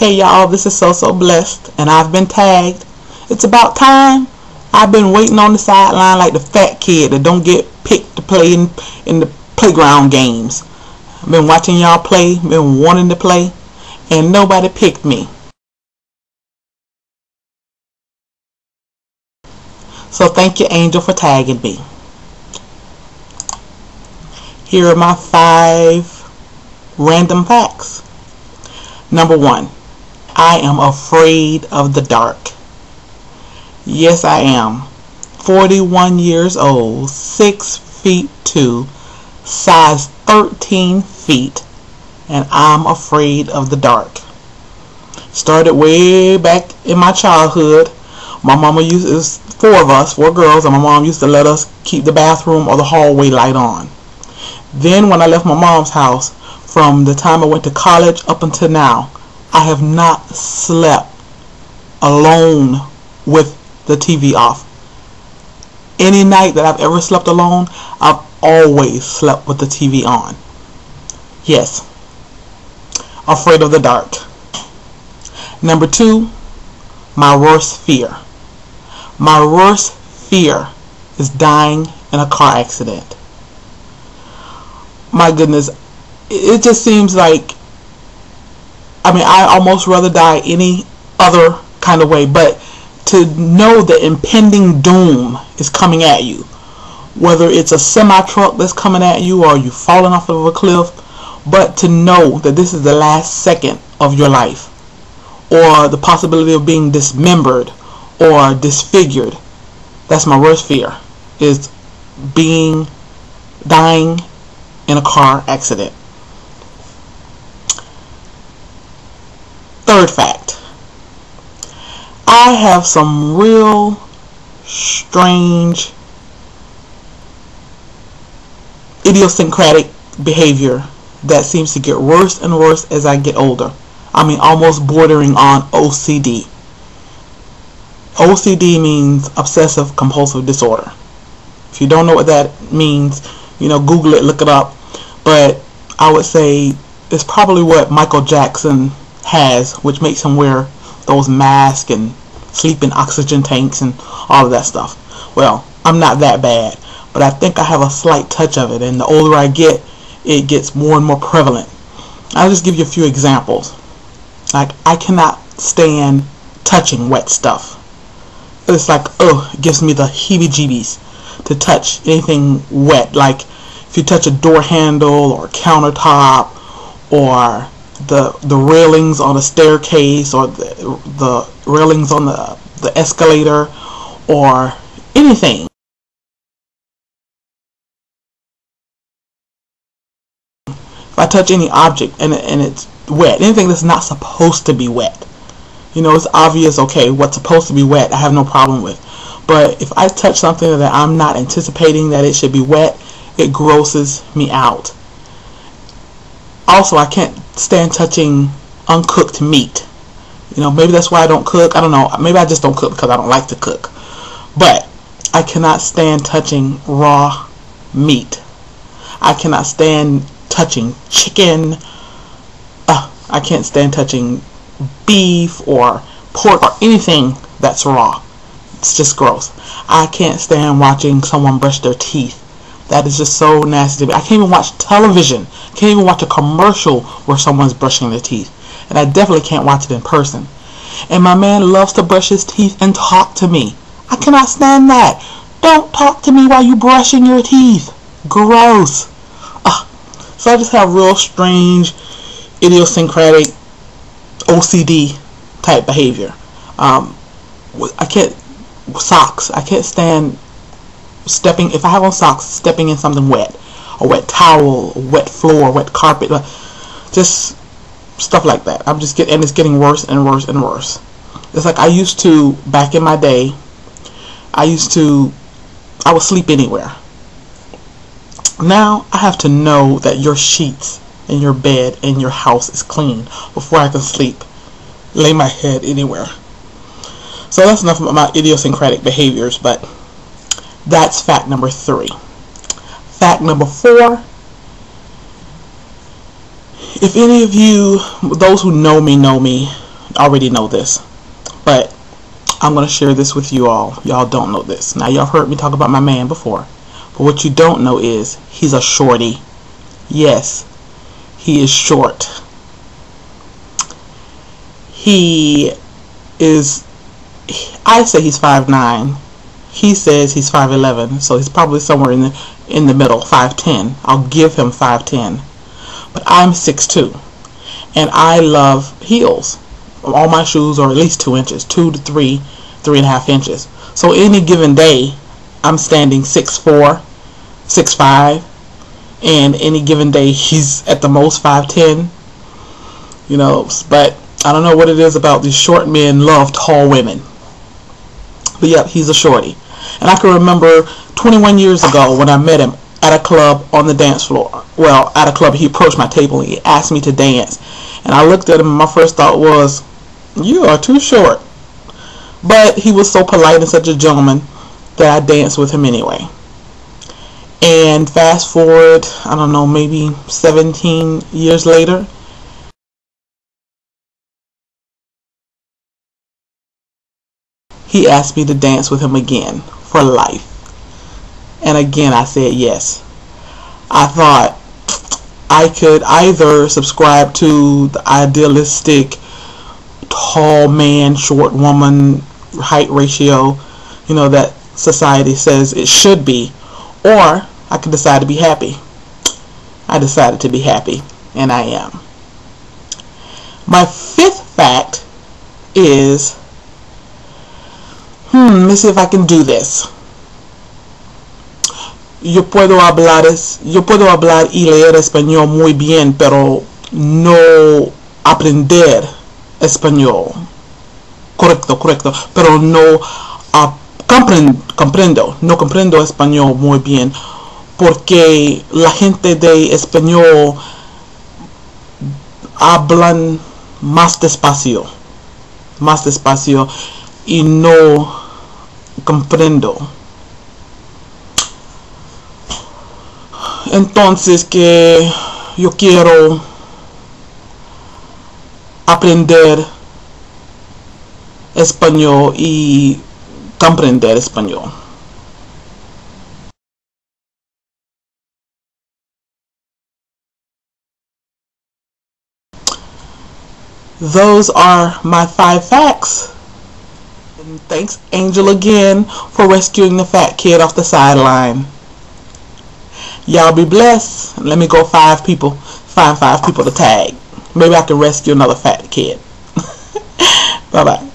Hey y'all, this is So Blessed, and I've been tagged. It's about time. I've been waiting on the sideline like the fat kid that don't get picked to play in the playground games. I've been watching y'all play, been wanting to play, and nobody picked me. So thank you, Angel, for tagging me. Here are my 5 random facts. Number 1. I am afraid of the dark. Yes, I am. 41 years old, 6 feet 2, size 13 feet, and I'm afraid of the dark. Started way back in my childhood. My mama used, it was 4 of us, 4 girls, and my mom used to let us keep the bathroom or the hallway light on. Then when I left my mom's house, from the time I went to college up until now, I have not slept alone with the TV off. Any night that I've ever slept alone, I've always slept with the TV on. Yes, afraid of the dark. Number 2, my worst fear. My worst fear is dying in a car accident. My goodness, it just seems like, I almost rather die any other kind of way, but to know the impending doom is coming at you, whether it's a semi-truck that's coming at you or you falling off of a cliff, but to know that this is the last second of your life, or the possibility of being dismembered or disfigured, that's my worst fear, is dying in a car accident. Third fact. I have some real strange idiosyncratic behavior that seems to get worse and worse as I get older. Almost bordering on OCD. OCD means obsessive compulsive disorder. If you don't know what that means, Google it, look it up. But I would say it's probably what Michael Jackson has, which makes him wear those masks and sleep in oxygen tanks and all of that stuff. Well, I'm not that bad, but I think I have a slight touch of it, and the older I get, it gets more and more prevalent. I'll just give you a few examples. Like, I cannot stand touching wet stuff. It's like, it gives me the heebie-jeebies to touch anything wet. Like if you touch a door handle or countertop or the railings on a staircase or the railings on the escalator or anything. If I touch any object and it's wet, anything that's not supposed to be wet, it's obvious, okay, what's supposed to be wet I have no problem with. But if I touch something that I'm not anticipating that it should be wet, it grosses me out. Also, I can't stand touching uncooked meat. Maybe that's why I don't cook. I don't know. Maybe I just don't cook because I don't like to cook. But I cannot stand touching raw meat. I cannot stand touching chicken. I can't stand touching beef or pork or anything that's raw. It's just gross. I can't stand watching someone brush their teeth. That is just so nasty. I can't even watch television. I can't even watch a commercial where someone's brushing their teeth. And I definitely can't watch it in person. And my man loves to brush his teeth and talk to me. I cannot stand that. Don't talk to me while you're brushing your teeth. Gross. So I just have real strange, idiosyncratic, OCD type behavior. I can't, socks. I can't stand stepping, if I have on socks, stepping in something wet. A wet towel, a wet floor, wet carpet. Just stuff like that. And it's getting worse and worse and worse. It's like I used to, back in my day, I would sleep anywhere. Now I have to know that your sheets and your bed and your house is clean before I can sleep. Lay my head anywhere. So that's enough about my idiosyncratic behaviors, but that's fact number 3. Fact number 4. If any of you, those who know me, already know this, but I'm going to share this with you all. Y'all don't know this. Now, y'all heard me talk about my man before, but what you don't know is he's a shorty. Yes, he is short. He is, I say he's 5'9". He says he's 5'11", so he's probably somewhere in the middle, 5'10". I'll give him 5'10". But I'm 6'2", and I love heels. All my shoes are at least 2 inches, 2 to 3, 3.5 inches. So any given day, I'm standing 6'4", 6'5", and any given day he's at the most 5'10". You know, but I don't know what it is about these short men love tall women. But yep, he's a shorty. And I can remember 21 years ago when I met him at a club on the dance floor. Well, at a club, he approached my table and he asked me to dance. And I looked at him and my first thought was, you are too short. But he was so polite and such a gentleman that I danced with him anyway. And fast forward, I don't know, maybe 17 years later, he asked me to dance with him again for life. And again, I said yes. I thought I could either subscribe to the idealistic tall man, short woman height ratio, you know, that society says it should be, or I could decide to be happy. I decided to be happy, and I am. My fifth fact is, let me see if I can do this. Yo puedo hablar y leer español muy bien, pero no aprender español. Correcto, pero no comprendo español muy bien, porque la gente de español hablan más despacio y no comprendo. Entonces que yo quiero aprender español y comprender español. Those are my 5 facts. And thanks, Angel, again for rescuing the fat kid off the sideline. Y'all be blessed. Let me go find 5 people to tag. Maybe I can rescue another fat kid. Bye-bye.